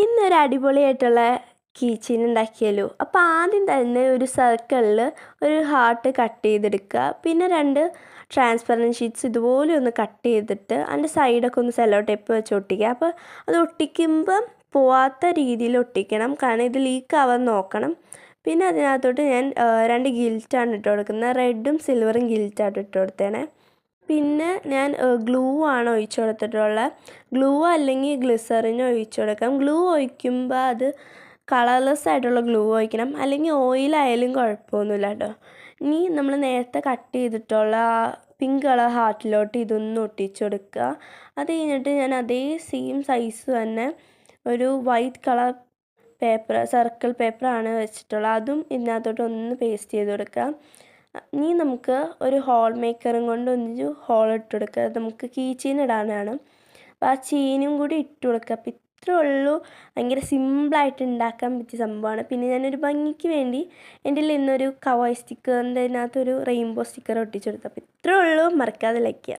ഇന്നൊരു അടിപൊളിയായിട്ടുള്ള key chain ഉണ്ടാക്കിയല്ലോ. അപ്പോൾ ആദ്യം തന്നെ ഒരു സർക്കിളിൽ ഒരു ഹാർട്ട് കട്ട് ചെയ്തെടുക്കുക. പിന്നെ 2 ട്രാൻസ്പെറൻറ്റ് ഷീറ്റ്സ് ഇതുപോലെ ഒന്ന് കട്ട് ചെയ്തിട്ട് അതിൻ്റെ സൈഡൊക്കെ ഒന്ന് സെല്ലോ ടേപ്പ് വെച്ച് ഒട്ടിക്കുക. അപ്പോൾ അത് ഒട്ടിക്കുമ്പം പോവാത്ത രീതിയിൽ ഒട്ടിക്കണം, കാരണം ഇത് ലീക്കാവാൻ നോക്കണം. പിന്നെ അതിനകത്തോട്ട് ഞാൻ 2 ഗിൽറ്റാണ് ഇട്ട് കൊടുക്കുന്നത്. റെഡും സിൽവറും ഗിൽറ്റായിട്ട് ഇട്ട് കൊടുത്തേണേ. പിന്നെ ഞാൻ ഗ്ലൂ ആണ് ഒഴിച്ചു കൊടുത്തിട്ടുള്ളത്. ഗ്ലൂ അല്ലെങ്കിൽ ഗ്ലിസറിൻ ഒഴിച്ചു കൊടുക്കാം. ഗ്ലൂ ഒഴിക്കുമ്പോൾ അത് കളർലെസ് ആയിട്ടുള്ള ഗ്ലൂ ഒഴിക്കണം, അല്ലെങ്കിൽ ഓയിലായാലും കുഴപ്പമൊന്നുമില്ല കേട്ടോ. ഇനി നമ്മൾ നേരത്തെ കട്ട് ചെയ്തിട്ടുള്ള ആ പിങ്ക് കളർ ഹാർട്ടിലോട്ട് ഇതൊന്ന് ഒട്ടിച്ചു കൊടുക്കുക. അത് കഴിഞ്ഞിട്ട് ഞാൻ അതേ സെയിം സൈസ് തന്നെ ഒരു വൈറ്റ് കളർ പേപ്പർ, സർക്കിൾ പേപ്പറാണ് വെച്ചിട്ടുള്ളത്. അതും ഇതിനകത്തോട്ട് ഒന്ന് പേസ്റ്റ് ചെയ്ത് കൊടുക്കുക. ഇനി നമുക്ക് ഒരു ഹോൾ മേക്കറും കൊണ്ട് ഒരു ഹോൾ ഇട്ട് കൊടുക്കുക. നമുക്ക് കീ ചെയിൻ ഇടാനാണ്. അപ്പോൾ ആ ചെയിനും കൂടി ഇട്ട് കൊടുക്കുക. അപ്പോൾ ഇത്രേ ഉള്ളൂ. ഭയങ്കര സിമ്പിളായിട്ട് ഉണ്ടാക്കാൻ പറ്റിയ സംഭവമാണ്. പിന്നെ ഞാനൊരു ഭംഗിക്ക് വേണ്ടി എൻ്റെ കയ്യിൽ ഇന്നൊരു കവായ് സ്റ്റിക്കറിൻ്റെ അതിനകത്തൊരു റെയിൻബോ സ്റ്റിക്കർ ഒട്ടിച്ചെടുത്തു. അപ്പോൾ ഇത്രേ ഉള്ളൂ. മറക്കാതെ ലൈക്ക് ചെയ്യുക.